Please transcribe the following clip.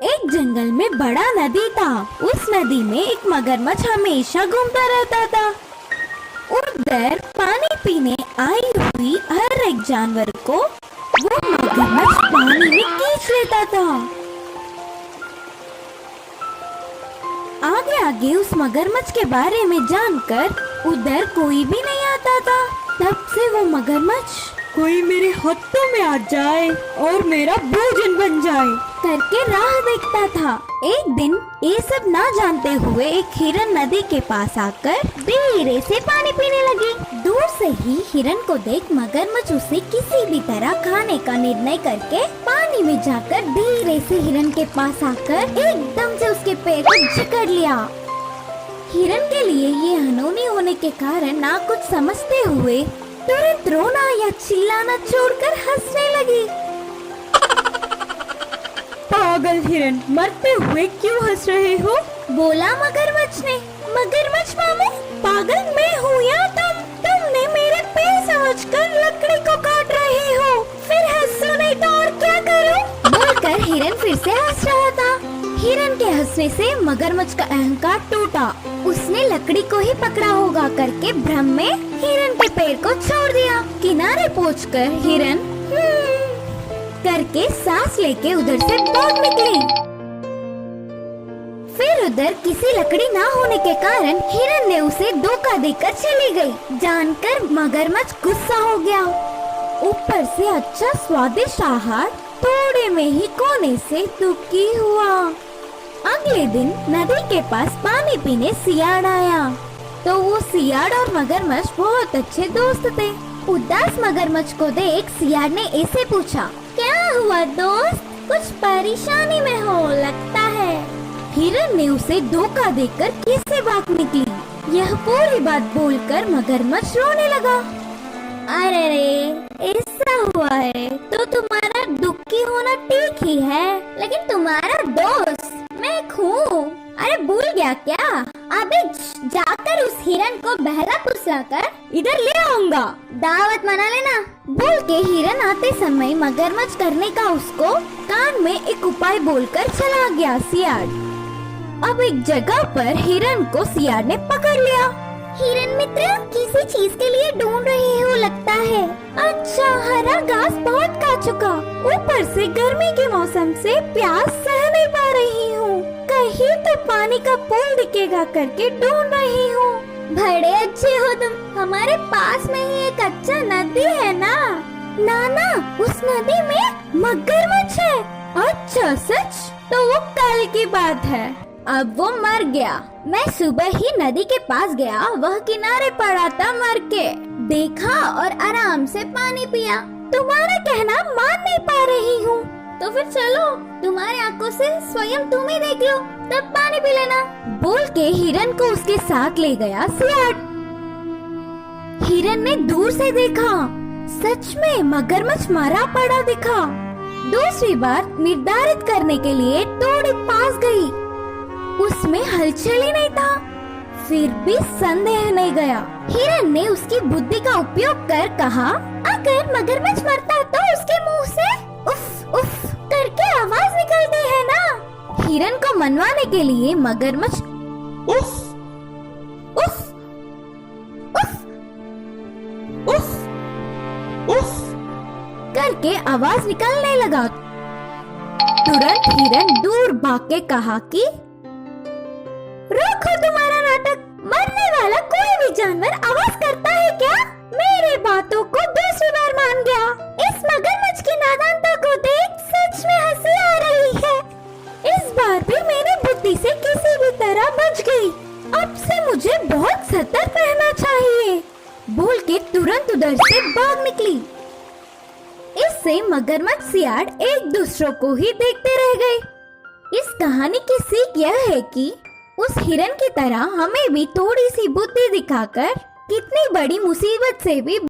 एक जंगल में बड़ा नदी था। उस नदी में एक मगरमच्छ हमेशा घूमता रहता था। उधर पानी पीने आई हुई हर एक जानवर को वो मगरमच्छ पानी में खींच लेता था। आगे आगे उस मगरमच्छ के बारे में जानकर उधर कोई भी नहीं आता था। तब से वो मगरमच्छ कोई मेरे हाथों में आ जाए और मेरा भोजन बन जाए करके राह देखता था। एक दिन ये सब ना जानते हुए एक हिरन नदी के पास आकर धीरे से पानी पीने लगी। दूर से ही हिरन को देख मगरमच्छ उसे किसी भी तरह खाने का निर्णय करके पानी में जाकर धीरे से हिरन के पास आकर एकदम से उसके पैर को जकड़ लिया। हिरन के लिए ये अनहोनी होने के कारण ना कुछ समझते हुए तुरंत रोना या चिल्लाना छोड़कर हंसने लगी। पागल हिरन, मरते हुए क्यों हंस रहे हो? बोला मगरमच्छ ने। मगरमच्छ मामू, पागल मैं हूँ या तुमने मेरे पैर समझकर लकड़ी को काट रहे हो। फिर हंसो नहीं तो और क्या करूँ? बोलकर हिरन फिर से हंस रहा था। हिरन के हंसने से मगरमच्छ का अहंकार टूटा। उसने लकड़ी को ही पकड़ा होगा करके भ्रम में हिरन के पैर को छोड़ दिया। किनारे पहुंचकर हिरन करके सांस लेके उधर से भाग निकली। फिर उधर किसी लकड़ी ना होने के कारण हिरन ने उसे धोखा देकर चली गई। जानकर मगरमच्छ गुस्सा हो गया। ऊपर से अच्छा स्वादिष्ट आहार थोड़े में ही खोने से दुखी हुआ। अगले दिन नदी के पास पानी पीने सियाड़ आया। तो वो सियाड़ और मगरमच्छ बहुत अच्छे दोस्त थे। उदास मगरमच्छ को देख सियाड़ ने ऐसे पूछा, क्या हुआ दोस्त, कुछ परेशानी में हो लगता है। हिरन ने उसे धोखा देकर कैसे भाग निकली। यह पूरी बात बोलकर मगरमच्छ रोने लगा। अरे रे, ऐसा हुआ है तो तुम्हारा दुखी होना ठीक ही है, लेकिन तुम्हारा दोस्त मैं हूँ। अरे भूल गया क्या? अबे जाकर उस हिरन को बहला फुसलाकर इधर ले आऊंगा, दावत मना लेना। बोल के हिरन आते समय मगरमच्छ करने का उसको कान में एक उपाय बोलकर चला गया सियाड़। अब एक जगह पर हिरन को सियाड़ ने पकड़ लिया। हिरन मित्र, किसी चीज के लिए ढूंढ रहे हो लगता है। अच्छा, हरा घास बहुत खा चुका, ऊपर से गर्मी के मौसम से प्यास सह नहीं पा रही हूँ। कहीं तो पानी का पूल दिखेगा करके ढूंढ रही हूँ। बड़े अच्छे हो तुम, हमारे पास में ही एक अच्छा नदी है ना। नाना, उस नदी में मगरमच्छ है। अच्छा सच? तो वो कल की बात है, अब वो मर गया। मैं सुबह ही नदी के पास गया, वह किनारे पड़ा था मर के। देखा और आराम से पानी पिया। तुम्हारा कहना मान नहीं पा रही हूँ, तो फिर चलो तुम्हारी आंखों से स्वयं तुम ही देख लो, तब पानी पी लेना। बोल के हिरन को उसके साथ ले गया सियाड़। हिरन ने दूर से देखा, सच में मगरमच्छ मरा पड़ा दिखा। दूसरी बार निर्धारित करने के लिए थोड़ी पास गई, उसमें हलचल ही नहीं था। फिर भी संदेह नहीं गया। हिरन ने उसकी बुद्धि का उपयोग कर कहा, अगर मगरमच्छ मरता तो उसके मुंह से उफ उफ करके आवाज निकलती है ना। हिरन को मनवाने के लिए मगरमच्छ उफ उफ उफ उफ उफ करके आवाज निकलने लगा। तुरंत हिरन दूर भाग के कहा कि रोको तुम्हारा नाटक, मरने वाला कोई भी जानवर आवाज करता है क्या? मेरे बातों को दूसरी बार मान गया। इस मगरमच्छ की नादानता को देख सच में हंसी आ रही है। इस बार भी मेरी बुद्धि से किसी भी तरह बच गई। अब से मुझे बहुत सतर्क रहना चाहिए। बोल के तुरंत उधर से भाग निकली। इससे मगरमच्छ सियाड़ एक दूसरों को ही देखते रह गए। इस कहानी की सीख यह है कि उस हिरन की तरह हमें भी थोड़ी सी बुद्धि दिखाकर कितनी बड़ी मुसीबत से भी